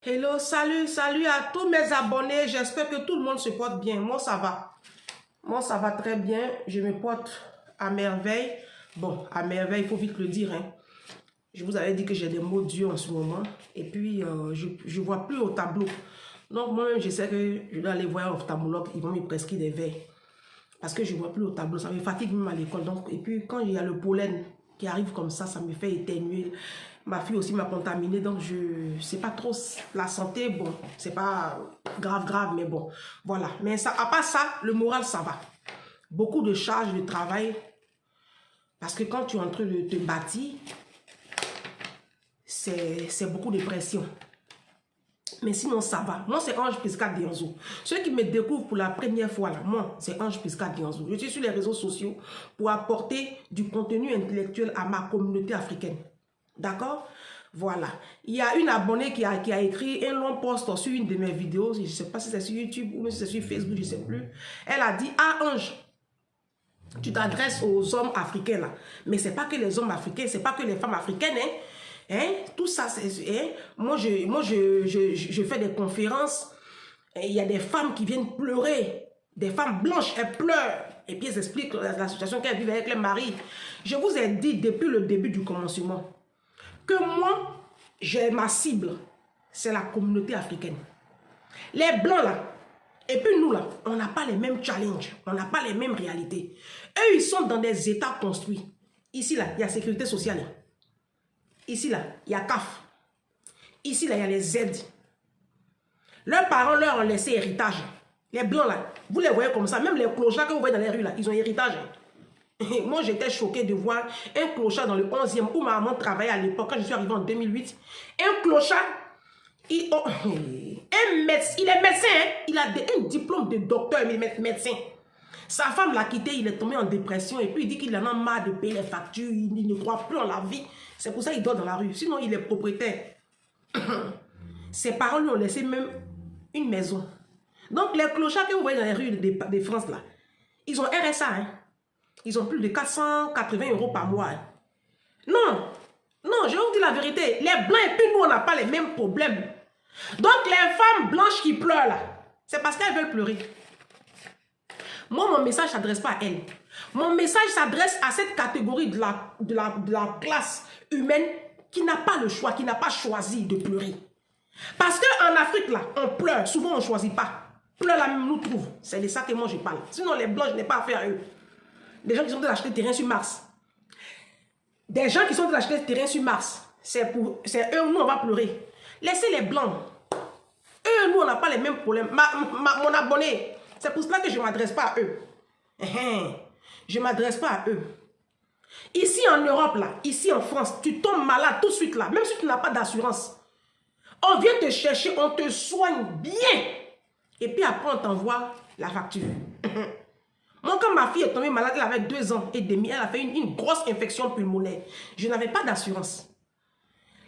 Hello, salut à tous mes abonnés. J'espère que tout le monde se porte bien. Moi, ça va. Moi, ça va très bien. Je me porte à merveille. Bon, à merveille, il faut vite le dire. Hein. Je vous avais dit que j'ai des maux durs en ce moment. Et puis, je ne vois plus au tableau. Donc, moi-même, je sais que je dois aller voir un ophtalmologue. Ils vont me prescrire des verres. Parce que je ne vois plus au tableau. Ça me fatigue même à l'école. Donc, et puis, quand il y a le pollen qui arrive comme ça me fait éternuer. Ma fille aussi m'a contaminé, donc je sais pas trop la santé. Bon, c'est pas grave, mais bon, voilà. Mais ça, à part ça, le moral, ça va. Beaucoup de charges de travail. Parce que quand tu es en train de te bâtir, c'est beaucoup de pression. Mais sinon, ça va. Moi, c'est Ange Prisca Dianzo. Ceux qui me découvrent pour la première fois, là, moi, c'est Ange Prisca Dianzo. Je suis sur les réseaux sociaux pour apporter du contenu intellectuel à ma communauté africaine. D'accord? Voilà. Il y a une abonnée qui a écrit un long post sur une de mes vidéos. Je ne sais pas si c'est sur YouTube ou si c'est sur Facebook, je ne sais plus. Elle a dit, ah Ange, tu t'adresses aux hommes africains là. Mais ce n'est pas que les hommes africains, ce n'est pas que les femmes africaines. Hein? Tout ça, c'est... Hein? Moi, je fais des conférences. Il y a des femmes qui viennent pleurer. Des femmes blanches, elles pleurent. Et puis, elles expliquent la situation qu'elles vivent avec les maris. Je vous ai dit depuis le début du commencement que moi, j'ai ma cible, c'est la communauté africaine. Les blancs là, et puis nous là, on n'a pas les mêmes challenges, on n'a pas les mêmes réalités. Eux, ils sont dans des états construits. Ici là, il y a sécurité sociale. Ici là, il y a CAF. Ici là, il y a les aides. Leurs parents leur ont laissé héritage. Les blancs là, vous les voyez comme ça, même les clochards que vous voyez dans les rues là, ils ont héritage. Moi, j'étais choquée de voir un clochard dans le 11e où ma maman travaillait à l'époque, quand je suis arrivée en 2008. Un clochard, il est médecin, hein? Il a un diplôme de docteur, mais médecin. Sa femme l'a quitté, il est tombé en dépression et puis il dit qu'il en a marre de payer les factures, il ne croit plus en la vie. C'est pour ça qu'il dort dans la rue. Sinon, il est propriétaire. Ses parents lui ont laissé même une maison. Donc, les clochards que vous voyez dans les rues de France, là, ils ont RSA, hein? Ils ont plus de 480 € par mois. Hein. Non, je vais vous dire la vérité. Les blancs et puis nous, on n'a pas les mêmes problèmes. Donc, les femmes blanches qui pleurent là, c'est parce qu'elles veulent pleurer. Moi, mon message ne s'adresse pas à elles. Mon message s'adresse à cette catégorie de la classe humaine qui n'a pas le choix, qui n'a pas choisi de pleurer. Parce qu'en Afrique, là, on pleure. Souvent, on ne choisit pas. Pleure là même nous trouve. C'est de ça que moi, je parle. Sinon, les blancs, je n'ai pas affaire à eux. Des gens qui sont en train d'acheter terrain sur Mars. Des gens qui sont en train d'acheter terrain sur Mars. C'est eux, nous, on va pleurer. Laissez les blancs. Eux, nous, on n'a pas les mêmes problèmes. Mon abonné, c'est pour cela que je ne m'adresse pas à eux. Je ne m'adresse pas à eux. Ici en Europe, là, ici en France, tu tombes malade tout de suite là, même si tu n'as pas d'assurance. On vient te chercher, on te soigne bien. Et puis après, on t'envoie la facture. Moi, quand ma fille est tombée malade, elle avait 2 ans et demi, elle a fait une grosse infection pulmonaire. Je n'avais pas d'assurance.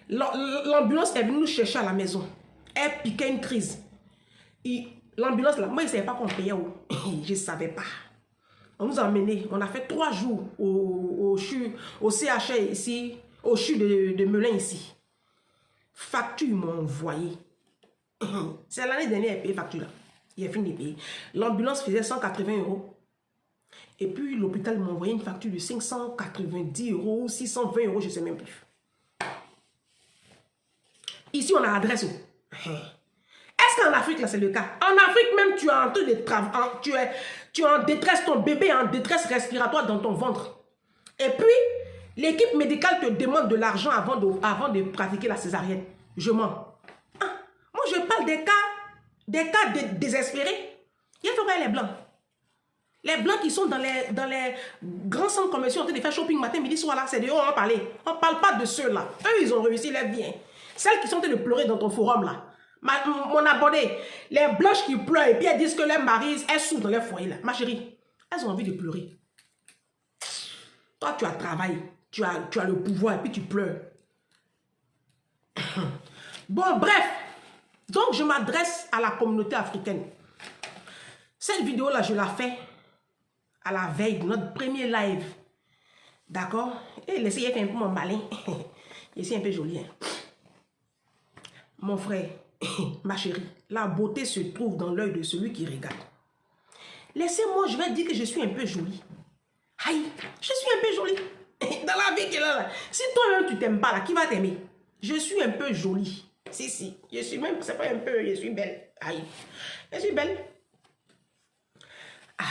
L'ambulance est venue nous chercher à la maison. Elle piquait une crise. L'ambulance, là, moi, je ne savais pas qu'on payait où. Je ne savais pas. On nous a emmenés, on a fait 3 jours au CHR ici, au CHU de Melun ici. Facture, ils m'ont envoyé. C'est l'année dernière, elle payé facture là. Il a fini de payer. L'ambulance faisait 180 €. Et puis l'hôpital m'a envoyé une facture de 590 €, 620 €, je ne sais même plus. Ici, on a adresse. Est-ce qu'en Afrique, là, c'est le cas? En Afrique, même, tu es en train de travailler, tu es en détresse, ton bébé est en détresse respiratoire dans ton ventre. Et puis, l'équipe médicale te demande de l'argent avant de pratiquer la césarienne. Je mens. Ah, moi, je parle des cas désespérés. Il faut voir les blancs. Les blancs qui sont dans les grands centres commerciaux en train de faire shopping matin, midi, soir là, c'est de eux on va parler. On ne parle pas de ceux-là. Eux, ils ont réussi leur bien. Celles qui sont en train de pleurer dans ton forum là. Mon abonné, les blanches qui pleurent et puis elles disent que leurs maris, elles souffrent dans leur foyer là. Ma chérie, elles ont envie de pleurer. Toi, tu as travaillé, tu as le pouvoir et puis tu pleures. Bon, bref. Donc, je m'adresse à la communauté africaine. Cette vidéo-là, je la fais à la veille de notre premier live. D'accord? Et laissez faire un peu mon malin. Et c'est un peu joli. Hein? Mon frère, Ma chérie, la beauté se trouve dans l'œil de celui qui regarde. Laissez-moi, je vais dire que je suis un peu jolie. Aïe, je suis un peu jolie. Dans la vie qu'elle a là. Si toi-même tu t'aimes pas là, qui va t'aimer? Je suis un peu jolie. Si. Je suis même, c'est pas un peu, je suis belle. Aïe, je suis belle. Ah,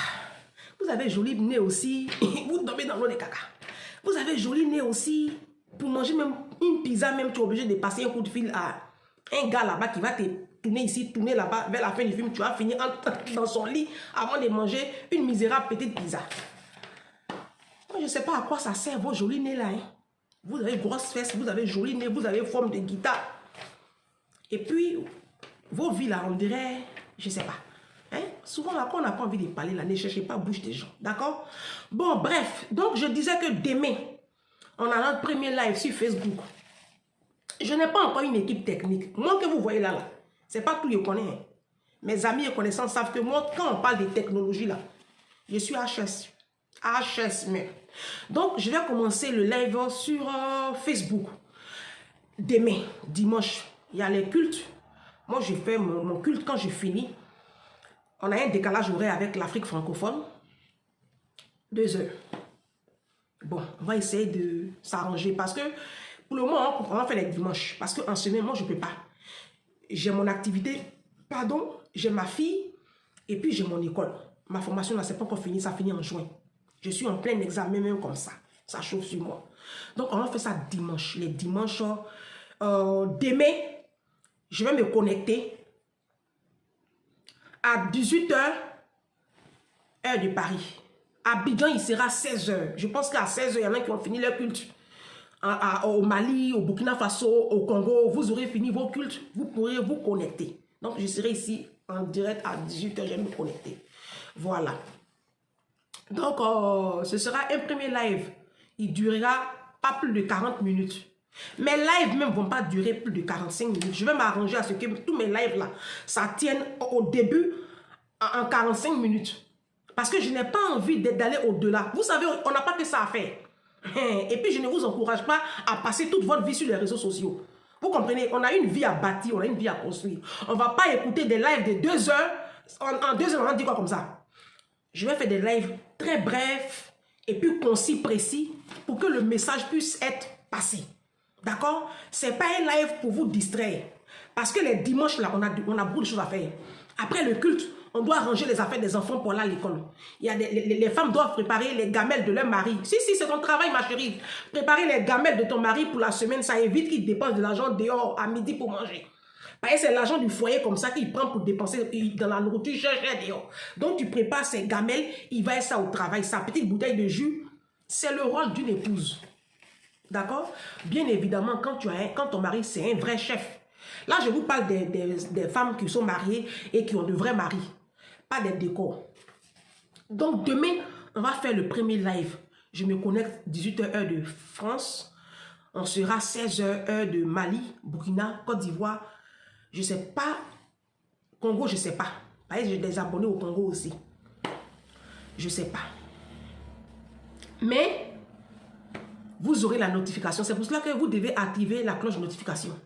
vous avez joli nez aussi. Vous tombez dans l'eau de caca. Vous avez joli nez aussi. Pour manger même une pizza, même tu es obligé de passer un coup de fil à un gars là-bas qui va te tourner ici, tourner là-bas. Vers la fin du film, tu vas finir dans son lit avant de manger une misérable petite pizza. Moi, je ne sais pas à quoi ça sert vos jolis nez là. Hein. Vous avez grosses fesses, vous avez joli nez, vous avez forme de guitare. Et puis, vos vies là, on dirait, je ne sais pas. Hein? Souvent là, quand on n'a pas envie de parler là, ne cherchez pas bouche des gens. D'accord? Bon, bref. Donc, je disais que demain, on a notre premier live sur Facebook. Je n'ai pas encore une équipe technique. Moi que vous voyez là, c'est pas tout je connais. Hein. Mes amis et connaissances savent que moi, quand on parle de technologie là, je suis HS. HS, mais. Donc, je vais commencer le live sur Facebook. Demain, dimanche, il y a les cultes. Moi, je fais mon culte quand je finis. On a un décalage horaire avec l'Afrique francophone. 2 heures. Bon, on va essayer de s'arranger parce que pour le moment, on va faire les dimanches. Parce qu'en semaine, moi, je ne peux pas. J'ai mon activité, pardon, j'ai ma fille et puis j'ai mon école. Ma formation, là, c'est pas encore fini, ça finit en juin. Je suis en plein examen, même comme ça. Ça chauffe sur moi. Donc, on va faire ça dimanche. Les dimanches, demain, je vais me connecter à 18 h, heure de Paris. À Abidjan, il sera 16 h. Je pense qu'à 16 h, il y en a qui ont fini leur culte. Au Mali, au Burkina Faso, au Congo, vous aurez fini vos cultes. Vous pourrez vous connecter. Donc, je serai ici en direct à 18 h. Je vais me connecter. Voilà. Donc, ce sera un premier live. Il durera pas plus de 40 minutes. Mes lives même ne vont pas durer plus de 45 minutes. Je vais m'arranger à ce que tous mes lives là, ça tienne au début en 45 minutes. Parce que je n'ai pas envie d'aller au-delà. Vous savez, on n'a pas que ça à faire. Et puis, je ne vous encourage pas à passer toute votre vie sur les réseaux sociaux. Vous comprenez? On a une vie à bâtir, on a une vie à construire. On ne va pas écouter des lives de 2 heures. En 2 heures, on va dire quoi comme ça? Je vais faire des lives très brefs et puis concis, précis pour que le message puisse être passé. D'accord? Ce n'est pas un live pour vous distraire. Parce que les dimanches, là, on a beaucoup de choses à faire. Après le culte, on doit ranger les affaires des enfants pour aller à l'école. Les femmes doivent préparer les gamelles de leur mari. Si, c'est ton travail, ma chérie. Préparer les gamelles de ton mari pour la semaine, ça évite qu'il dépense de l'argent dehors à midi pour manger. Parce que c'est l'argent du foyer comme ça qu'il prend pour dépenser dans la nourriture cher dehors. Donc, tu prépares ces gamelles, il va être ça au travail. Sa petite bouteille de jus, c'est le rôle d'une épouse. D'accord? Bien évidemment, quand ton mari, c'est un vrai chef. Là, je vous parle des femmes qui sont mariées et qui ont de vrais maris. Pas des décors. Donc, demain, on va faire le premier live. Je me connecte 18 h heure de France. On sera 16 h heure de Mali, Burkina, Côte d'Ivoire. Je ne sais pas. Congo, je ne sais pas. Parce que j'ai des abonnés au Congo aussi. Je ne sais pas. Mais vous aurez la notification. C'est pour cela que vous devez activer la cloche de notification.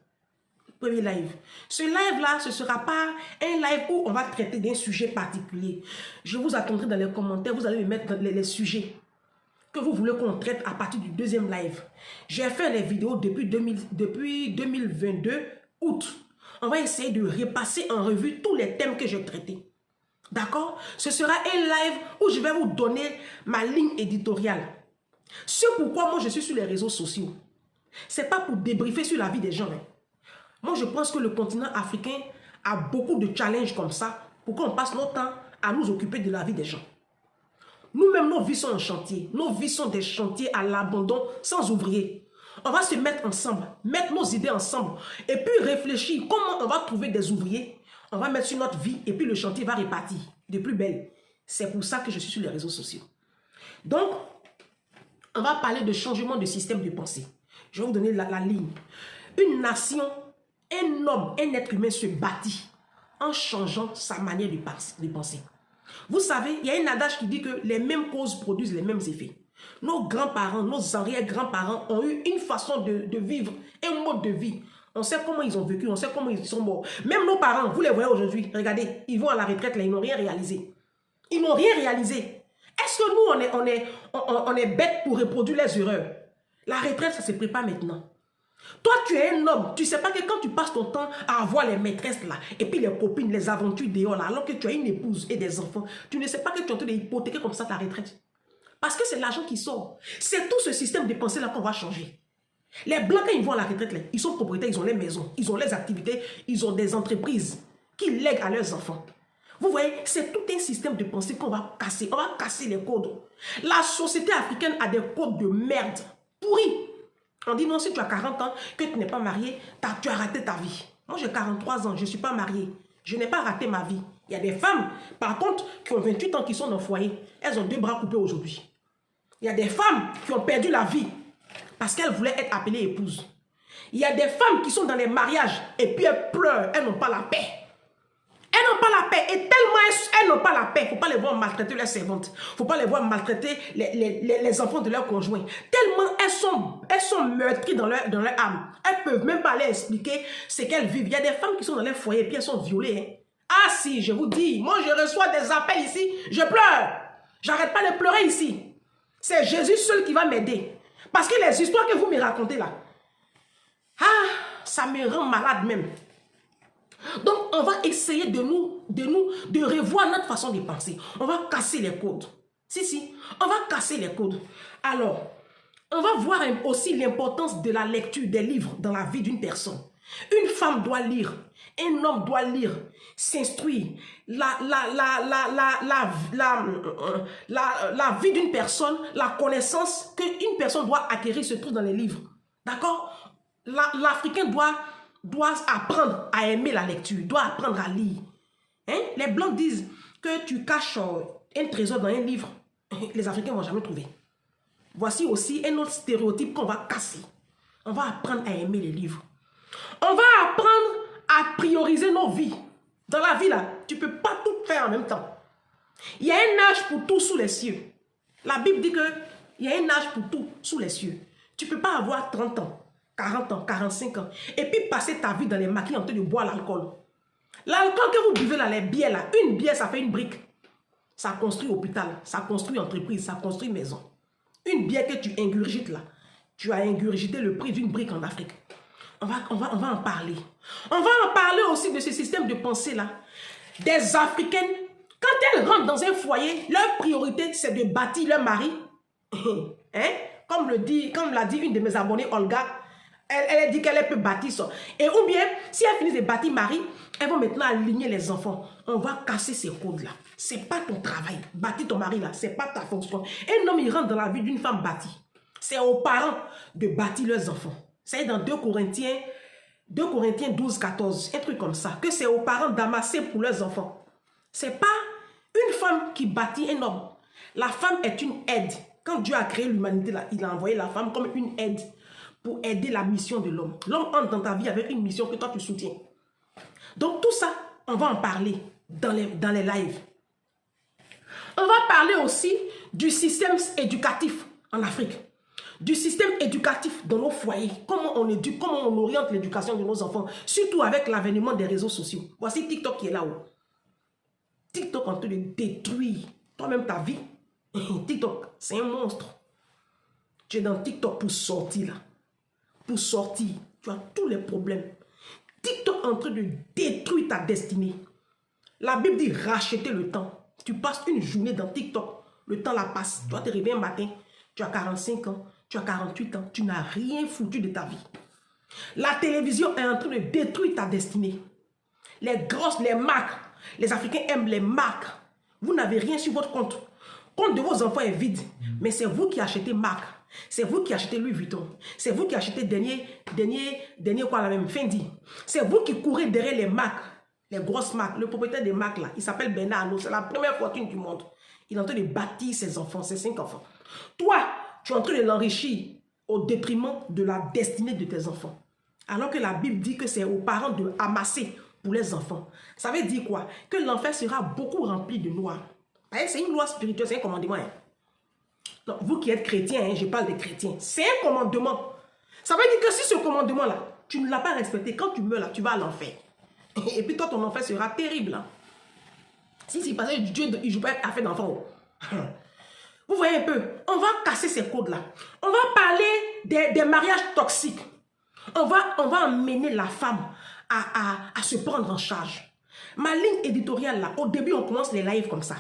Premier live. Ce live-là, ce ne sera pas un live où on va traiter d'un sujet particulier. Je vous attendrai dans les commentaires. Vous allez me mettre dans les sujets que vous voulez qu'on traite à partir du deuxième live. J'ai fait les vidéos depuis 2022, août. On va essayer de repasser en revue tous les thèmes que j'ai traités. D'accord? Ce sera un live où je vais vous donner ma ligne éditoriale. C'est pourquoi moi je suis sur les réseaux sociaux. Ce n'est pas pour débriefer sur la vie des gens. Hein. Moi je pense que le continent africain a beaucoup de challenges comme ça pour qu'on passe notre temps à nous occuper de la vie des gens. Nous-mêmes, nos vies sont en chantier. Nos vies sont des chantiers à l'abandon sans ouvriers. On va se mettre ensemble, mettre nos idées ensemble et puis réfléchir comment on va trouver des ouvriers. On va mettre sur notre vie et puis le chantier va repartir de plus belle. C'est pour ça que je suis sur les réseaux sociaux. Donc, on va parler de changement de système de pensée. Je vais vous donner la ligne. Une nation, un homme, un être humain se bâtit en changeant sa manière de penser. Vous savez, il y a un adage qui dit que les mêmes causes produisent les mêmes effets. Nos grands-parents, nos arrière-grands-parents ont eu une façon de vivre, un mode de vie. On sait comment ils ont vécu, on sait comment ils sont morts. Même nos parents, vous les voyez aujourd'hui, regardez, ils vont à la retraite, là, ils n'ont rien réalisé. Ils n'ont rien réalisé. Est-ce que nous, on est bêtes pour reproduire les erreurs? La retraite, ça se prépare maintenant. Toi, tu es un homme. Tu ne sais pas que quand tu passes ton temps à avoir les maîtresses là, et puis les copines, les aventures dehors là, alors que tu as une épouse et des enfants, tu ne sais pas que tu es en train d'hypothéquer comme ça ta retraite. Parce que c'est l'argent qui sort. C'est tout ce système de pensée là qu'on va changer. Les Blancs, quand ils vont à la retraite, là, ils sont propriétaires, ils ont les maisons, ils ont les activités, ils ont des entreprises qui lèguent à leurs enfants. Vous voyez, c'est tout un système de pensée qu'on va casser. On va casser les codes. La société africaine a des codes de merde pourris. On dit non, si tu as 40 ans, que tu n'es pas marié, tu as raté ta vie. Moi, j'ai 43 ans, je ne suis pas mariée. Je n'ai pas raté ma vie. Il y a des femmes, par contre, qui ont 28 ans, qui sont dans le foyer. Elles ont 2 bras coupés aujourd'hui. Il y a des femmes qui ont perdu la vie parce qu'elles voulaient être appelées épouses. Il y a des femmes qui sont dans les mariages et puis elles pleurent, elles n'ont pas la paix. Elles n'ont pas la paix. Et tellement elles n'ont pas la paix, il ne faut pas les voir maltraiter leurs servantes. Il ne faut pas les voir maltraiter les enfants de leurs conjoints. Tellement elles sont meurtries dans leur âme. Elles ne peuvent même pas aller expliquer ce qu'elles vivent. Il y a des femmes qui sont dans les foyers et puis elles sont violées. Hein. Ah si, je vous dis, moi je reçois des appels ici, je pleure. J'arrête pas de pleurer ici. C'est Jésus seul qui va m'aider. Parce que les histoires que vous me racontez là, ça me rend malade même. Donc, on va essayer de revoir notre façon de penser. On va casser les codes. Si, on va casser les codes. Alors, on va voir aussi l'importance de la lecture des livres dans la vie d'une personne. Une femme doit lire, un homme doit lire, s'instruire. La vie d'une personne, la connaissance qu'une personne doit acquérir se trouve dans les livres. D'accord? L'Africain doit apprendre à aimer la lecture, doit apprendre à lire. Hein? Les Blancs disent que tu caches un trésor dans un livre, les Africains ne vont jamais trouver. Voici aussi un autre stéréotype qu'on va casser. On va apprendre à aimer les livres. On va apprendre à prioriser nos vies. Dans la vie, là, tu ne peux pas tout faire en même temps. Il y a un âge pour tout sous les cieux. La Bible dit qu'il y a un âge pour tout sous les cieux. Tu ne peux pas avoir 30 ans. 40 ans, 45 ans, et puis passer ta vie dans les maquis en train de boire l'alcool. L'alcool que vous buvez là, les bières là, une bière, ça fait une brique. Ça construit hôpital, ça construit entreprise, ça construit maison. Une bière que tu ingurgites là, tu as ingurgité le prix d'une brique en Afrique. On va en parler. On va en parler aussi de ce système de pensée là. Des Africaines, quand elles rentrent dans un foyer, leur priorité c'est de bâtir leur mari. Hein? Comme l'a dit une de mes abonnées, Olga, elle dit qu'elle peut bâtir ça. Et ou bien, si elle finit de bâtir mari, elles vont maintenant aligner les enfants. On va casser ces codes-là. Ce n'est pas ton travail. Bâtir ton mari là, ce n'est pas ta fonction. Un homme, il rentre dans la vie d'une femme bâtie. C'est aux parents de bâtir leurs enfants. C'est dans 2 Corinthiens 12, 14, un truc comme ça. Que c'est aux parents d'amasser pour leurs enfants. Ce n'est pas une femme qui bâtit un homme. La femme est une aide. Quand Dieu a créé l'humanité, il a envoyé la femme comme une aide pour aider la mission de l'homme. L'homme entre dans ta vie avec une mission que toi tu soutiens. Donc tout ça, on va en parler dans les lives. On va parler aussi du système éducatif en Afrique. Du système éducatif dans nos foyers. Comment on éduque, comment on oriente l'éducation de nos enfants. Surtout avec l'avènement des réseaux sociaux. Voici TikTok qui est là-haut. TikTok en train de détruire toi-même ta vie. TikTok, c'est un monstre. Tu es dans TikTok pour sortir là. Pour sortir, tu as tous les problèmes. TikTok est en train de détruire ta destinée. La Bible dit racheter le temps. Tu passes une journée dans TikTok, le temps la passe. Tu vas te réveiller un matin, tu as 45 ans, tu as 48 ans, tu n'as rien foutu de ta vie. La télévision est en train de détruire ta destinée. Les marques, les Africains aiment les marques. Vous n'avez rien sur votre compte. Le compte de vos enfants est vide, mais c'est vous qui achetez marque. C'est vous qui achetez Louis Vuitton. C'est vous qui achetez dernier quoi la même, Fendi. C'est vous qui courez derrière les marques, les grosses marques. Le propriétaire des marques là, il s'appelle Bernard Arnault. C'est la première fortune du monde. Il est en train de bâtir ses enfants, ses 5 enfants. Toi, tu es en train de l'enrichir au détriment de la destinée de tes enfants. Alors que la Bible dit que c'est aux parents de amasser pour les enfants. Ça veut dire quoi? Que l'enfer sera beaucoup rempli de noix. C'est une loi spirituelle, c'est un commandement. Hein? Donc, vous qui êtes chrétien, hein, je parle des chrétiens. C'est un commandement. Ça veut dire que si ce commandement-là, Tu ne l'as pas respecté. Quand tu meurs là, tu vas à l'enfer. Et puis toi, ton enfer sera terrible. Hein. Si c'est parce que Dieu ne joue pas à faire d'enfant. Vous voyez un peu, on va casser ces codes-là. On va parler des mariages toxiques. On va amener la femme à se prendre en charge. Ma ligne éditoriale, là, au début, on commence les lives comme ça.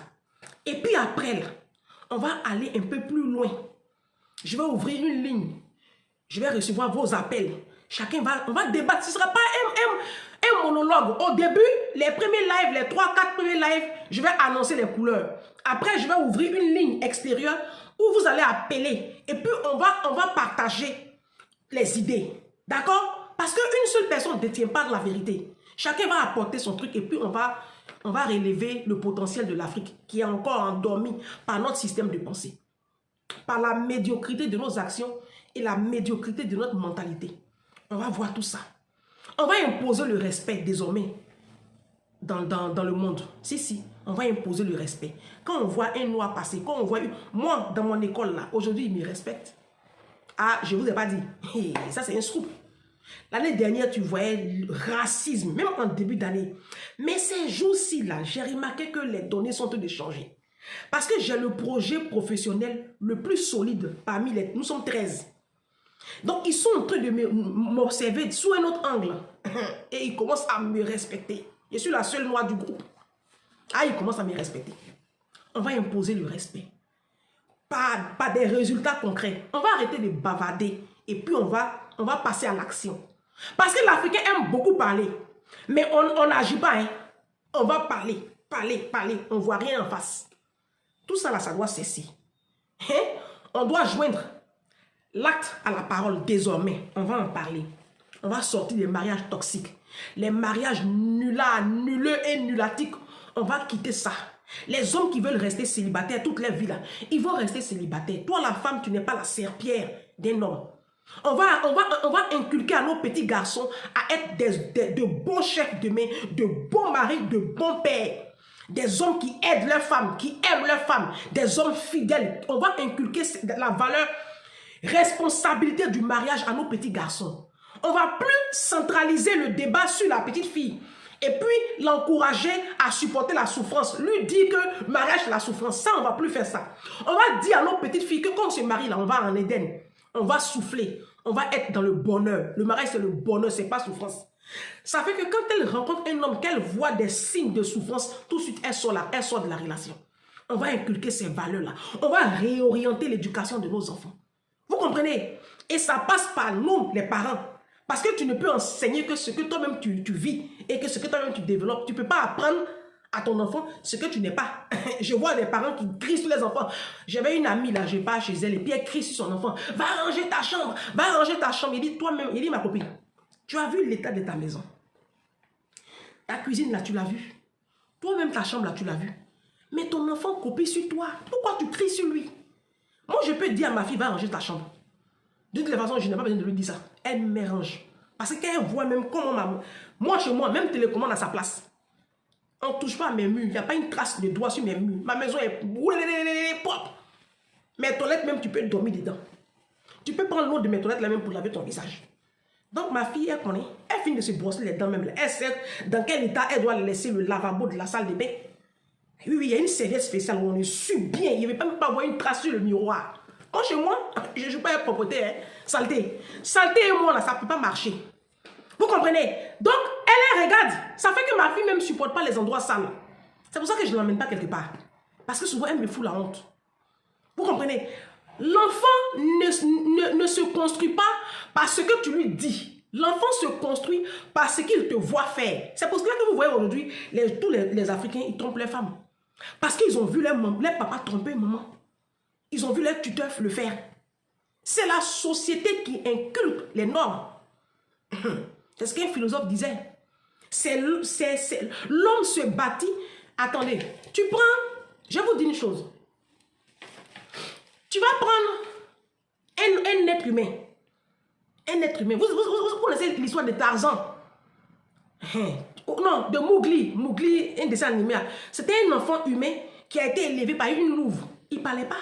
Et puis après, là, on va aller un peu plus loin. Je vais ouvrir une ligne. Je vais recevoir vos appels. Chacun on va débattre. Ce ne sera pas un monologue. Au début, les premiers lives, les 3-4 premiers lives, je vais annoncer les couleurs. Après, je vais ouvrir une ligne extérieure où vous allez appeler. Et puis, on va partager les idées. D'accord? Parce qu'une seule personne ne détient pas la vérité. Chacun va apporter son truc et puis on va relever le potentiel de l'Afrique qui est encore endormi par notre système de pensée. Par la médiocrité de nos actions et la médiocrité de notre mentalité. On va voir tout ça. On va imposer le respect désormais dans le monde. Si, on va imposer le respect. Quand on voit un noir passer, quand on voit... Moi, dans mon école, là, aujourd'hui, ils me respectent. Ah, je ne vous ai pas dit. Hey, ça, c'est un scoop. L'année dernière, tu voyais le racisme, même en début d'année. Mais ces jours-ci, là, j'ai remarqué que les données sont en train de changer. Parce que j'ai le projet professionnel le plus solide parmi les... Nous sommes 13. Donc, ils sont en train de m'observer sous un autre angle. Et ils commencent à me respecter. Je suis la seule noire du groupe. Ah, ils commencent à me respecter. On va imposer le respect. Pas des résultats concrets. On va arrêter de bavarder. Et puis, on va passer à l'action. Parce que l'Africain aime beaucoup parler. Mais on n'agit pas. Hein. On va parler. On ne voit rien en face. Tout ça, là, ça doit cesser. Hein? On doit joindre l'acte à la parole désormais. On va en parler. On va sortir des mariages toxiques. Les mariages nulleux et nullatiques. On va quitter ça. Les hommes qui veulent rester célibataires toute leur vie, là, ils vont rester célibataires. Toi, la femme, tu n'es pas la serpillère d'un homme. On va inculquer à nos petits garçons à être de bons chefs de main, de bons maris, de bons pères. Des hommes qui aident leurs femmes, qui aiment leurs femmes, des hommes fidèles. On va inculquer la valeur, responsabilité du mariage à nos petits garçons. On va plus centraliser le débat sur la petite fille. Et puis l'encourager à supporter la souffrance. Lui dire que mariage c'est la souffrance. Ça, on va plus faire ça. On va dire à nos petites filles que quand on se marie là, on va en Éden. On va souffler. On va être dans le bonheur. Le mariage c'est le bonheur, c'est pas souffrance. Ça fait que quand elle rencontre un homme, qu'elle voit des signes de souffrance, tout de suite elle sort là, elle sort de la relation. On va inculquer ces valeurs-là. On va réorienter l'éducation de nos enfants. Vous comprenez? Et ça passe par nous, les parents. Parce que tu ne peux enseigner que ce que toi-même tu vis et que ce que toi-même tu développes. Tu ne peux pas apprendre à ton enfant ce que tu n'es pas. Je vois des parents qui crient sur les enfants. J'avais une amie là, je pars chez elle et puis elle crie sur son enfant. Va ranger ta chambre, va ranger ta chambre. Il dit toi-même, il dit ma copine, tu as vu l'état de ta maison. Ta cuisine là, tu l'as vu. Toi-même ta chambre là, tu l'as vu. Mais ton enfant copie sur toi. Pourquoi tu cries sur lui? Moi, je peux dire à ma fille, va ranger ta chambre. De toute façon, je n'ai pas besoin de lui dire ça. Elle me range. Parce qu'elle voit même comment moi, chez moi, même télécommande à sa place. On ne touche pas à mes murs. Il n'y a pas une trace de doigt sur mes murs. Ma maison est propre. Mes toilettes, même, tu peux dormir dedans. Tu peux prendre l'eau de mes toilettes là même pour laver ton visage. Donc, ma fille, elle connaît. Elle finit de se brosser les dents même. Elle sait dans quel état elle doit laisser le lavabo de la salle de bain. Oui, il y a une serviette spéciale où on est su bien. Il ne va même pas avoir une trace sur le miroir. Moi, chez moi, je ne joue pas à propreté, hein. Saleté. Saleté et moi, là, ça ne peut pas marcher. Vous comprenez? Donc, elle regarde. Ça fait que ma fille même ne supporte pas les endroits sales. C'est pour ça que je ne l'emmène pas quelque part. Parce que souvent, elle me fout la honte. Vous comprenez? L'enfant ne se construit pas par ce que tu lui dis. L'enfant se construit par ce qu'il te voit faire. C'est pour cela que vous voyez aujourd'hui, tous les Africains, ils trompent les femmes. Parce qu'ils ont vu leur papa tromper maman. Ils ont vu leur tuteur le faire. C'est la société qui inculque les normes. C'est ce qu'un philosophe disait. L'homme se bâtit. Attendez, tu prends, je vais vous dire une chose. Tu vas prendre un être humain. Un être humain. Vous connaissez l'histoire de Tarzan? Non, de Mowgli. Mowgli, un dessin animé. C'était un enfant humain qui a été élevé par une louve. Il ne parlait pas.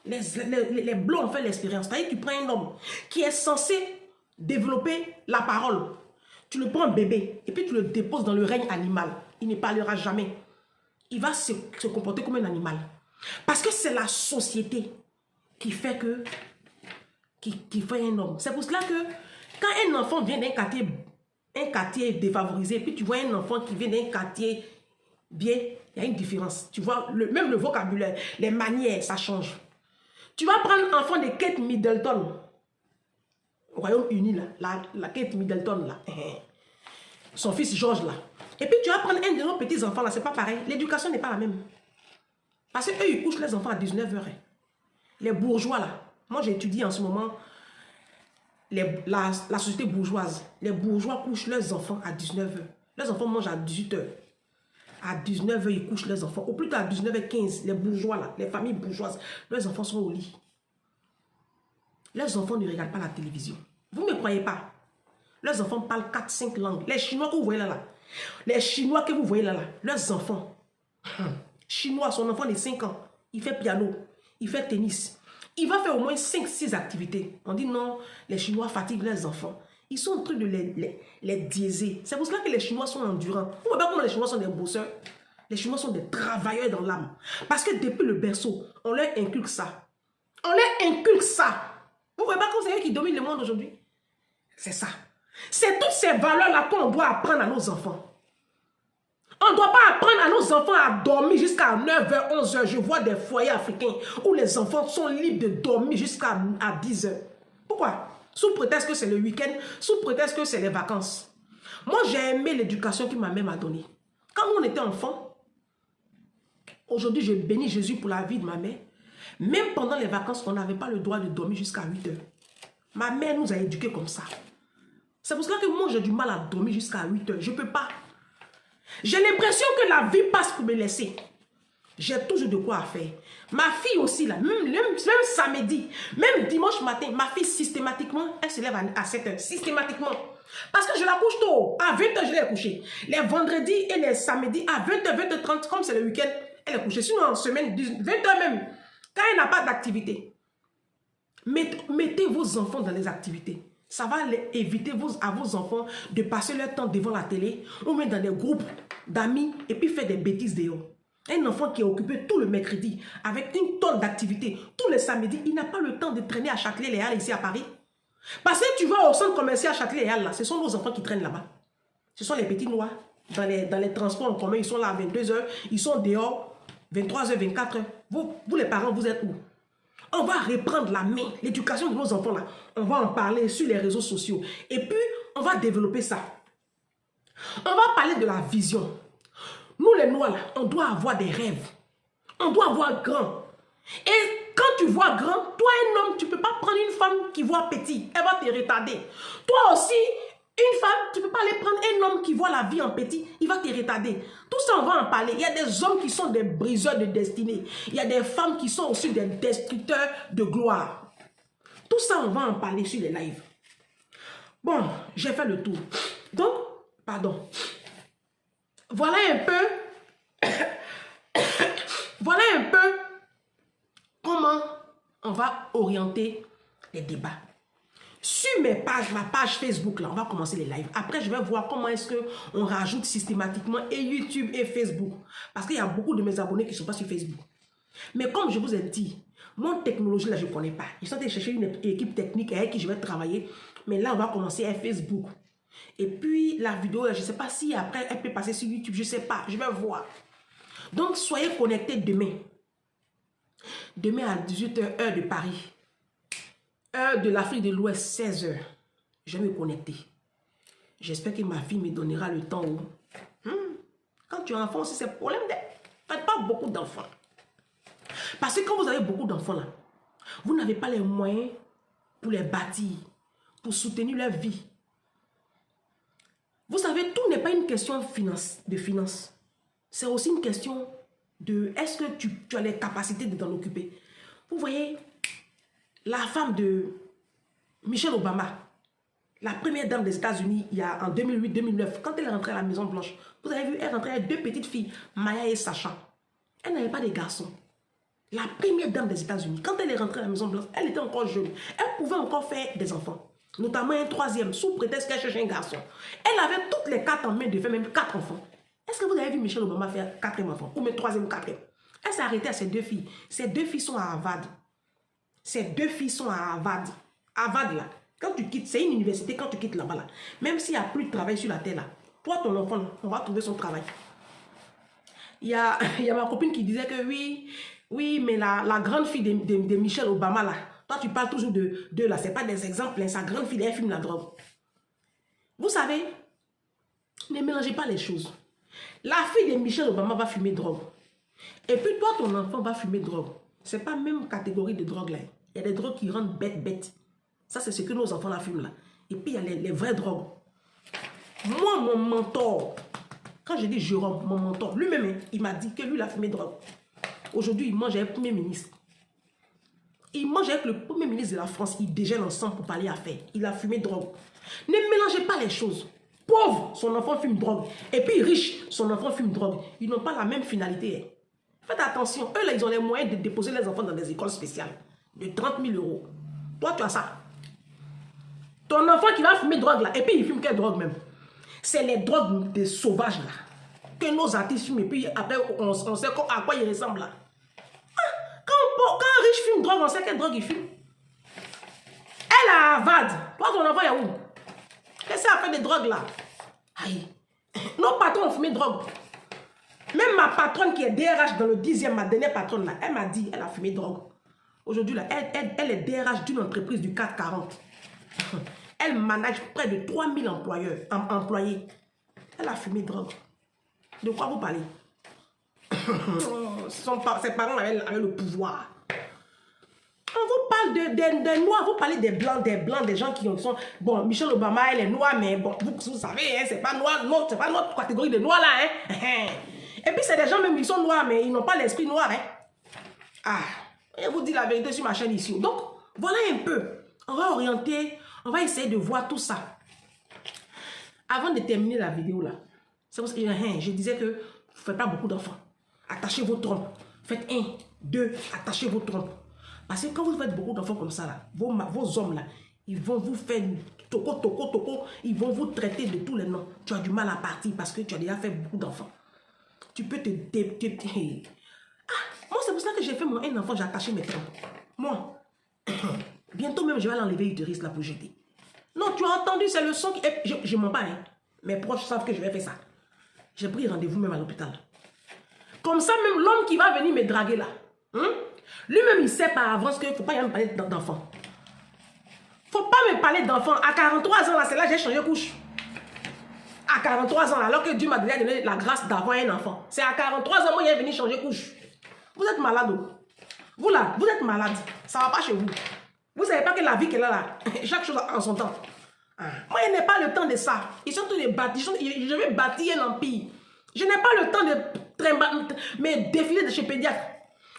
Les Blancs ont fait l'expérience. C'est-à-dire que tu prends un homme qui est censé développer la parole. Tu le prends bébé et puis tu le déposes dans le règne animal. Il ne parlera jamais. Il va se comporter comme un animal. Parce que c'est la société qui fait que... Qui fait un homme. C'est pour cela que quand un enfant vient d'un quartier défavorisé, puis tu vois un enfant qui vient d'un quartier bien, il y a une différence. Tu vois, même le vocabulaire, les manières, ça change. Tu vas prendre l'enfant de Kate Middleton, au Royaume-Uni, la Kate Middleton, là. Son fils George, là. Et puis tu vas prendre un de nos petits-enfants, là, c'est pas pareil. L'éducation n'est pas la même. Parce qu'eux, ils couchent les enfants à 19 h. Les bourgeois, là. Moi, j'étudie en ce moment la société bourgeoise. Les bourgeois couchent leurs enfants à 19 h. Leurs enfants mangent à 18 h. À 19 h, ils couchent leurs enfants. Au plus tard, à 19 h 15, les bourgeois, là, les familles bourgeoises, leurs enfants sont au lit. Leurs enfants ne regardent pas la télévision. Vous ne me croyez pas? Leurs enfants parlent 4-5 langues. Les Chinois que vous voyez là, les Chinois que vous voyez là, leurs enfants. Chinois, son enfant de 5 ans, il fait piano, il fait tennis. Il va faire au moins 5-6 activités. On dit non, les Chinois fatiguent leurs enfants. Ils sont en train de les diaiser. C'est pour cela que les Chinois sont endurants. Vous voyez pas comment les Chinois sont des bosseurs? Les Chinois sont des travailleurs dans l'âme. Parce que depuis le berceau, on leur inculque ça. On leur inculque ça. Vous voyez pas comment c'est eux qui dominent le monde aujourd'hui? C'est ça. C'est toutes ces valeurs-là qu'on doit apprendre à nos enfants. On ne doit pas apprendre à nos enfants à dormir jusqu'à 9 h, 11 h. Je vois des foyers africains où les enfants sont libres de dormir jusqu'à 10 h. Pourquoi? Sous prétexte que c'est le week-end, sous prétexte que c'est les vacances. Moi, j'ai aimé l'éducation que ma mère m'a donnée. Quand on était enfant, aujourd'hui, je bénis Jésus pour la vie de ma mère. Même pendant les vacances, on n'avait pas le droit de dormir jusqu'à 8 h. Ma mère nous a éduqués comme ça. C'est pour cela que moi, j'ai du mal à dormir jusqu'à 8 h. Je ne peux pas. J'ai l'impression que la vie passe pour me laisser. J'ai toujours de quoi faire. Ma fille aussi, là, même samedi, même dimanche matin, ma fille, systématiquement, elle se lève à 7 h. Systématiquement. Parce que je la couche tôt. À 20 h, je l'ai couchée. Les vendredis et les samedis, à 20 h, 20 h 30, comme c'est le week-end, elle est couchée. Sinon, en semaine, 20 h même, quand elle n'a pas d'activité, mettez vos enfants dans les activités. Ça va éviter à vos enfants de passer leur temps devant la télé ou même dans des groupes d'amis et puis faire des bêtises dehors. Un enfant qui est occupé tout le mercredi avec une tonne d'activités, tous les samedis, il n'a pas le temps de traîner à Châtelet-Les-Halles ici à Paris. Parce que tu vas au centre commercial Châtelet-Les-Halles, là, ce sont nos enfants qui traînent là-bas. Ce sont les petits noirs. Dans les transports en commun, ils sont là à 22 h, ils sont dehors 23 h, 24 h. Vous les parents, vous êtes où? On va reprendre la main, l'éducation de nos enfants là. On va en parler sur les réseaux sociaux. Et puis, on va développer ça. On va parler de la vision. Nous les Noirs là, on doit avoir des rêves. On doit voir grand. Et quand tu vois grand, toi un homme, tu ne peux pas prendre une femme qui voit petit. Elle va te retarder. Toi aussi, une femme, tu ne peux pas aller prendre un homme qui voit la vie en petit. Il va te retarder. Tout ça, on va en parler. Il y a des hommes qui sont des briseurs de destinée. Il y a des femmes qui sont aussi des destructeurs de gloire. Tout ça, on va en parler sur les lives. Bon, j'ai fait le tour. Donc, pardon. Voilà un peu... voilà un peu comment on va orienter les débats. Sur ma page Facebook, là, on va commencer les lives. Après, je vais voir comment est-ce qu'on rajoute systématiquement et YouTube et Facebook. Parce qu'il y a beaucoup de mes abonnés qui ne sont pas sur Facebook. Mais comme je vous ai dit, mon technologie, là, je ne connais pas. Je suis en train de chercher une équipe technique avec qui je vais travailler. Mais là, on va commencer à Facebook. Et puis, la vidéo, je ne sais pas si après, elle peut passer sur YouTube. Je ne sais pas. Je vais voir. Donc, soyez connectés demain. Demain à 18 h, heure de Paris. Heure de l'Afrique de l'Ouest, 16 h. Je vais me connecter. J'espère que ma fille me donnera le temps où... Quand tu es enfant aussi, c'est le problème. Faites pas beaucoup d'enfants. Parce que quand vous avez beaucoup d'enfants là, vous n'avez pas les moyens pour les bâtir, pour soutenir leur vie. Vous savez, tout n'est pas une question de finance. C'est aussi une question de est-ce que tu as les capacités de t'en occuper. Vous voyez, la femme de Michelle Obama, la première dame des États-Unis, en 2008-2009, quand elle est rentrée à la Maison Blanche, vous avez vu, elle rentrait avec 2 petites filles, Maya et Sacha. Elle n'avait pas de garçons. La première dame des États-Unis, quand elle est rentrée à la Maison Blanche, elle était encore jeune. Elle pouvait encore faire des enfants. Notamment un troisième, sous prétexte qu'elle cherche un garçon. Elle avait toutes les cartes en main de faire même 4 enfants. Est-ce que vous avez vu Michelle Obama faire 4e enfant? Ou même 3e, 4e? Elle s'est arrêtée à ses 2 filles. Ces 2 filles sont à Harvard. Ces 2 filles sont à Harvard. Harvard, là. Quand tu quittes, c'est une université, quand tu quittes là-bas, là. Même s'il n'y a plus de travail sur la terre, là. Toi, ton enfant, là, on va trouver son travail. Il y a ma copine qui disait que oui, mais la grande fille de Michelle Obama, là. Toi, tu parles toujours de là. Ce n'est pas des exemples. Hein, sa grande fille, elle fume la drogue. Vous savez, ne mélangez pas les choses. La fille de Michelle Obama va fumer drogue. Et puis toi, ton enfant va fumer drogue. Ce n'est pas la même catégorie de drogue là. Il y a des drogues qui rendent bête. Ça, c'est ce que nos enfants la fument là. Et puis, il y a les vraies drogues. Moi, mon mentor, quand je dis Jérôme, mon mentor, lui-même, il m'a dit que lui, il a fumé drogue. Aujourd'hui, il mange avec le Premier ministre. Il mange avec le Premier ministre de la France. Ils déjeunent ensemble pour parler affaires. Il a fumé drogue. Ne mélangez pas les choses. Pauvre, son enfant fume drogue. Et puis riche, son enfant fume drogue. Ils n'ont pas la même finalité. Hein. Faites attention. Eux, là, ils ont les moyens de déposer les enfants dans des écoles spéciales. De 30 000 €. Toi, tu as ça. Ton enfant qui va fumer drogue là. Et puis, il fume quelle drogue même? C'est les drogues des sauvages là. Que nos artistes fument. Et puis, après, on sait à quoi ils ressemblent là. Quand un riche fume drogue, on sait quelle drogue il fume. Elle a Harvard. Toi, ton enfant, il y a où? Qu'est-ce qu'elle a fait des drogues là? Aïe. Nos patrons ont fumé drogue. Même ma patronne qui est DRH dans le 10e, ma dernière patronne là, elle m'a dit, elle a fumé drogue. Aujourd'hui, là, elle est DRH d'une entreprise du 440. Elle manage près de 3000 employés. Elle a fumé drogue. De quoi vous parlez? Ses parents avaient le pouvoir. On vous parle des noirs, vous parlez des blancs, des gens qui sont... Bon, Michelle Obama, elle est noire, mais bon, vous savez, hein, c'est pas noir, non, c'est pas notre catégorie de noirs là. Hein. Et puis c'est des gens même qui sont noirs, mais ils n'ont pas l'esprit noir. Hein. Ah, je vous dis la vérité sur ma chaîne ici. Donc, voilà un peu. On va orienter, on va essayer de voir tout ça. Avant de terminer la vidéo là, c'est parce que je disais que vous ne faites pas beaucoup d'enfants. Attachez vos trompes. Faites 1, 2, attachez vos trompes. Parce que quand vous faites beaucoup d'enfants comme ça, là, vos hommes, là, ils vont vous faire toco, ils vont vous traiter de tous les noms. Tu as du mal à partir parce que tu as déjà fait beaucoup d'enfants. Tu peux te... moi, c'est pour ça que j'ai fait un enfant, j'ai attaché mes trompes. Moi, bientôt même, je vais l'enlever l'utérus là pour jeter. Non, tu as entendu, c'est le son qui... Je mens pas, hein. Mes proches savent que je vais faire ça. J'ai pris rendez-vous même à l'hôpital. Comme ça, même l'homme qui va venir me draguer là, lui-même, il sait par avance qu'il ne faut pas y me parler d'enfants. Il ne faut pas me parler d'enfants. À 43 ans, là, c'est là que j'ai changé de couche. À 43 ans, alors que Dieu m'a déjà donné la grâce d'avoir un enfant. C'est à 43 ans, moi, il est venu changer de couche. Vous êtes malade. Vous là, vous êtes malade. Ça ne va pas chez vous. Vous ne savez pas que la vie qu'elle a là, chaque chose en son temps. Moi, je n'ai pas le temps de ça. Ils sont tous les bâtis. Je vais bâtir un empire. Je n'ai pas le temps de me défiler de chez pédiatre.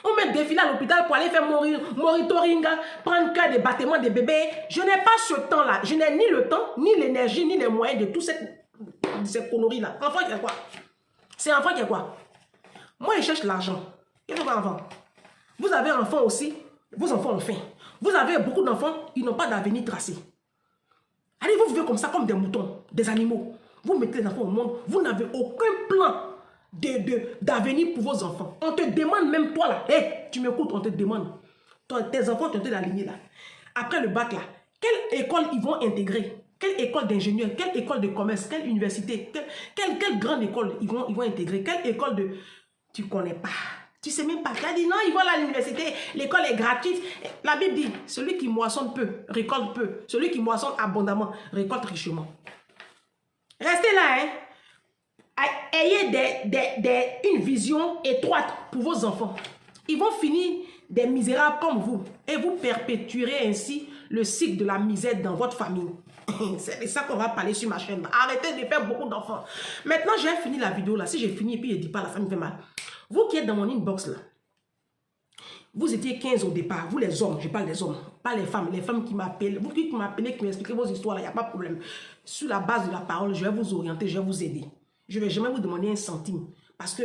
On me défiler à l'hôpital pour aller faire monitoring, prendre cas des battements des bébés. Je n'ai pas ce temps-là. Je n'ai ni le temps, ni l'énergie, ni les moyens de toutes ces conneries-là. Enfant qui a quoi? C'est enfant qui a quoi? Moi, je cherche l'argent. Qu'est-ce que vous avez enfant? Vous avez un enfant aussi. Vos enfants ont faim. Vous avez beaucoup d'enfants, ils n'ont pas d'avenir tracé. Allez, vous vivez comme ça, comme des moutons, des animaux. Vous mettez les enfants au monde, vous n'avez aucun plan d'avenir pour vos enfants. On te demande même toi là, hey, tu m'écoutes, on te demande. Tes enfants te donnent la lignée là. Après le bac là, quelle école ils vont intégrer? Quelle école d'ingénieur? Quelle école de commerce? Quelle université? Quelle grande école ils vont intégrer? Quelle école de... Tu ne connais pas. Tu ne sais même pas. Tu as dit non, ils vont à l'université, l'école est gratuite. La Bible dit, celui qui moissonne peu, récolte peu. Celui qui moissonne abondamment, récolte richement. Restez là, hein. Ayez une vision étroite pour vos enfants. Ils vont finir des misérables comme vous. Et vous perpétuerez ainsi le cycle de la misère dans votre famille. C'est ça qu'on va parler sur ma chaîne. Arrêtez de faire beaucoup d'enfants. Maintenant, j'ai fini la vidéo là. Si j'ai fini et puis je ne dis pas là, ça me fait mal. Vous qui êtes dans mon inbox là, vous étiez 15 au départ. Vous les hommes, je parle des hommes, pas les femmes. Les femmes qui m'appellent, vous qui m'appelez, qui m'expliquez vos histoires là, il n'y a pas de problème. Sur la base de la parole, je vais vous orienter, je vais vous aider. Je ne vais jamais vous demander un centime. Parce que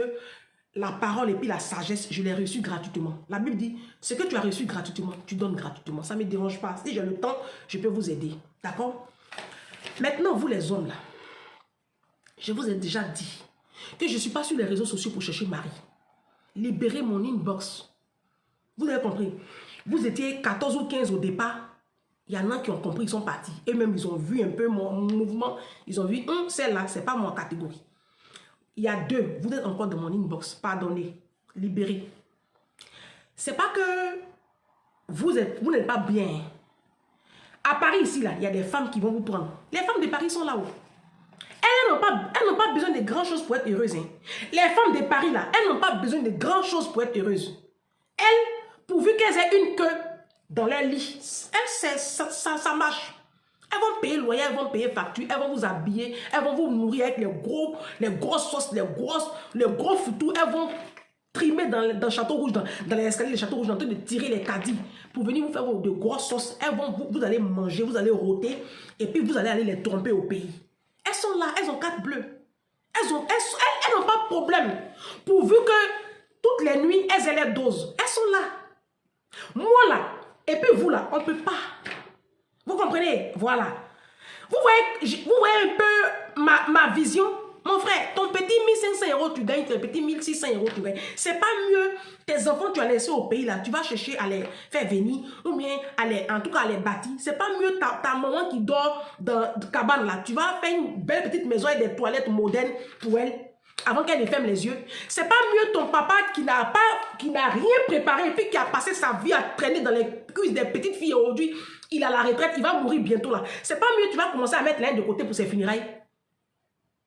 la parole et puis la sagesse, je l'ai reçue gratuitement. La Bible dit, ce que tu as reçu gratuitement, tu donnes gratuitement. Ça ne me dérange pas. Si j'ai le temps, je peux vous aider. D'accord? Maintenant, vous les hommes là, je vous ai déjà dit que je ne suis pas sur les réseaux sociaux pour chercher mari. Libérez mon inbox. Vous avez compris? Vous étiez 14 ou 15 au départ. Il y en a qui ont compris, ils sont partis. Et même, ils ont vu un peu mon mouvement. Ils ont vu, celle-là, ce n'est pas mon catégorie. Il y a 2. Vous êtes encore dans mon inbox. Pardonnez. Libérez. Ce n'est pas que vous n'êtes pas bien. À Paris, ici, là, il y a des femmes qui vont vous prendre. Les femmes de Paris sont là-haut. Elles n'ont pas besoin de grand chose pour être heureuses. Hein. Les femmes de Paris, là, elles n'ont pas besoin de grand chose pour être heureuses. Elles, pourvu qu'elles aient une queue dans leur lit, elles, ça marche. Elles vont payer loyer, elles vont payer facture, elles vont vous habiller, elles vont vous nourrir avec les grosses sauces, les gros foutous. Elles vont trimer dans le Château Rouge, dans les escaliers du Château Rouge, en train de tirer les caddies pour venir vous faire de grosses sauces. Elles vont, vous allez manger, vous allez rôter, et puis vous allez aller les tromper au pays. Elles sont là, elles ont carte bleue. Elles n'ont pas de problème. Pourvu que toutes les nuits, elles aient les doses. Elles sont là. Moi là, et puis vous là, on ne peut pas. Vous comprenez? Voilà. Vous voyez un peu ma vision? Mon frère, ton petit 1500 €, tu gagnes, ton petit 1600 €, tu gagnes. C'est pas mieux. Tes enfants, tu as laissé au pays là, tu vas chercher à les faire venir, ou bien en tout cas à les bâtir. C'est pas mieux ta maman qui dort dans la cabane là. Tu vas faire une belle petite maison avec des toilettes modernes pour elle, avant qu'elle ne ferme les yeux. C'est pas mieux ton papa qui n'a rien préparé et puis qui a passé sa vie à traîner dans les cuisses des petites filles aujourd'hui. Il a la retraite, il va mourir bientôt là. C'est pas mieux, tu vas commencer à mettre l'aide de côté pour ses funérailles.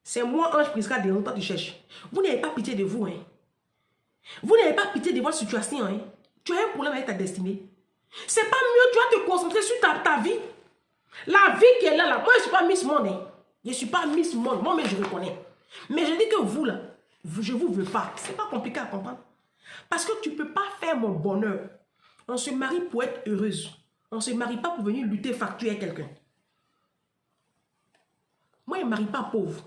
C'est moi, Ange Prisca, de longtemps tu cherches. Vous n'avez pas pitié de vous, hein. Vous n'avez pas pitié de votre situation, hein. Tu as un problème avec ta destinée. C'est pas mieux, tu vas te concentrer sur ta vie. La vie qui est là. Moi, je ne suis pas Miss Monde, hein. Je ne suis pas Miss Monde. Moi, mais je reconnais. Mais je dis que vous, là, je ne vous veux pas. Ce n'est pas compliqué à comprendre. Parce que tu ne peux pas faire mon bonheur. On se marie pour être heureuse. On ne se marie pas pour venir lutter, facturer quelqu'un. Moi, je ne marie pas pauvre.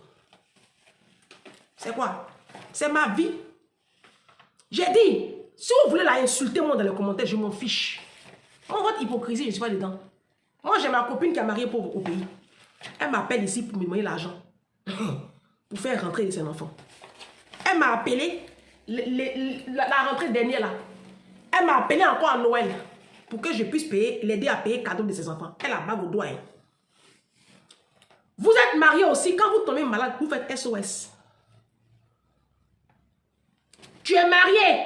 C'est quoi? C'est ma vie. J'ai dit, si vous voulez la insulter, moi, dans les commentaires, je m'en fiche. Moi, votre hypocrisie, je ne suis pas dedans. Moi, j'ai ma copine qui a marié pauvre au pays. Elle m'appelle ici pour me demander l'argent. Pour faire rentrer ses enfants. Elle m'a appelé la rentrée dernière, là. Elle m'a appelé encore à Noël pour que je puisse l'aider à payer le cadeau de ses enfants. Elle a bague au doigt. Hein. Vous êtes marié aussi. Quand vous tombez malade, vous faites SOS. Tu es marié.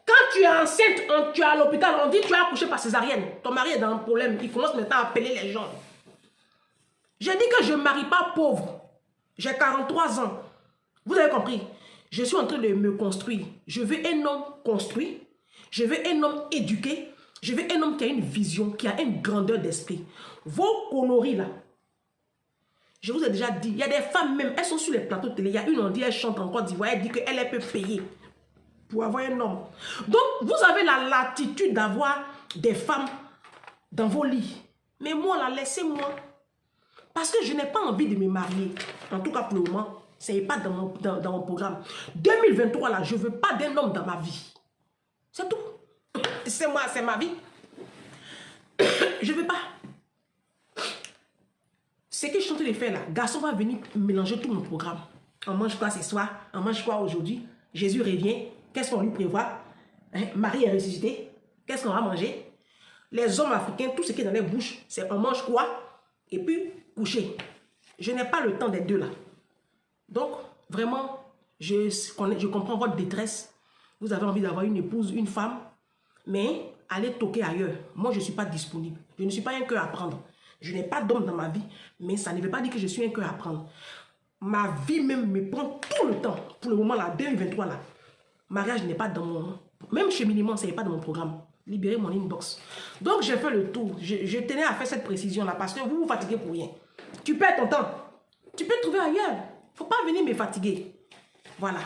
Quand tu es enceinte, tu es à l'hôpital, on dit tu as accouché par césarienne. Ton mari est dans un problème. Il commence maintenant à appeler les gens. Je dis que je ne marie pas pauvre. J'ai 43 ans. Vous avez compris? Je suis en train de me construire. Je veux un homme construit. Je veux un homme éduqué. Je veux un homme qui a une vision, qui a une grandeur d'esprit. Vos conneries là. Je vous ai déjà dit, il y a des femmes même, elles sont sur les plateaux de télé. Il y a une, on dit, elle chante en Côte d'Ivoire, elle dit qu'elle peut payer pour avoir un homme. Donc, vous avez la latitude d'avoir des femmes dans vos lits. Mais moi, là, laissez-moi. Parce que je n'ai pas envie de me marier. En tout cas, pour le moment, ce n'est pas dans mon programme. 2023, là, je ne veux pas d'un homme dans ma vie. C'est tout. C'est moi, c'est ma vie. Je ne veux pas. Ce que je suis en train de faire là, garçon va venir mélanger tout mon programme. On mange quoi ce soir? On mange quoi aujourd'hui? Jésus revient. Qu'est-ce qu'on lui prévoit? Hein? Marie est ressuscitée. Qu'est-ce qu'on va manger? Les hommes africains, tout ce qui est dans les bouches, c'est on mange quoi? Et puis, coucher. Je n'ai pas le temps des deux là. Donc, vraiment, je comprends votre détresse. Vous avez envie d'avoir une épouse, une femme, mais allez toquer ailleurs. Moi, je ne suis pas disponible. Je ne suis pas un cœur à prendre. Je n'ai pas d'homme dans ma vie, mais ça ne veut pas dire que je suis un cœur à prendre. Ma vie même me prend tout le temps. Pour le moment, là, 2023, là, mariage n'est pas dans mon... Même cheminement, ce n'est pas dans mon programme. Libérez mon inbox. Donc, j'ai fait le tour. Je tenais à faire cette précision-là parce que vous vous fatiguez pour rien. Tu perds ton temps. Tu peux te trouver ailleurs. Il ne faut pas venir me fatiguer. Voilà.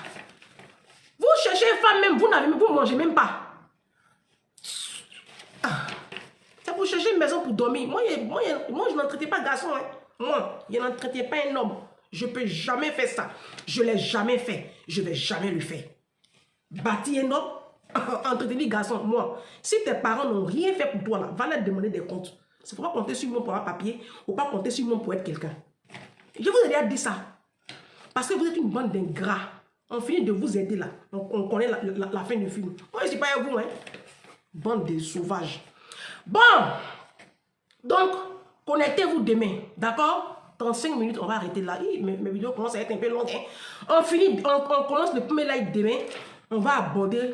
Vous cherchez une femme même, vous ne mangez même pas. C'est pour chercher une maison pour dormir. Moi je n'en traitais pas garçon. Hein. Moi, je n'en traitais pas un homme. Je ne peux jamais faire ça. Je ne l'ai jamais fait. Je ne vais jamais le faire. Bâtir un homme, entretenir garçon. Moi, si tes parents n'ont rien fait pour toi, là, va leur demander des comptes. C'est pour pas compter sur moi pour avoir papier ou pas compter sur moi pour être quelqu'un. Je vous ai déjà dit ça. Parce que vous êtes une bande d'ingrats. On finit de vous aider là. On connaît la fin du film. Moi, je ne suis pas avec vous, hein. Bande de sauvages. Bon. Donc, connectez-vous demain. D'accord? 35 minutes, on va arrêter là. Mes vidéos commencent à être un peu longues. Hein. On commence le premier live demain. On va aborder.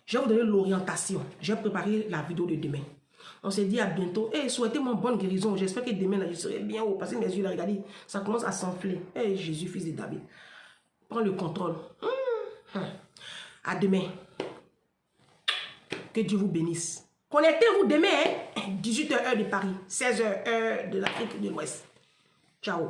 Je vais vous donner l'orientation. Je vais préparer la vidéo de demain. On se dit à bientôt. Et souhaitez-moi bonne guérison. J'espère que demain, là, je serai bien haut. Parce que mes yeux, là, regardez, ça commence à s'enfler. Eh, Jésus, fils de David. Prends le contrôle. À demain. Que Dieu vous bénisse. Connectez-vous demain, hein? 18h heure de Paris, 16h heure de l'Afrique de l'Ouest. Ciao.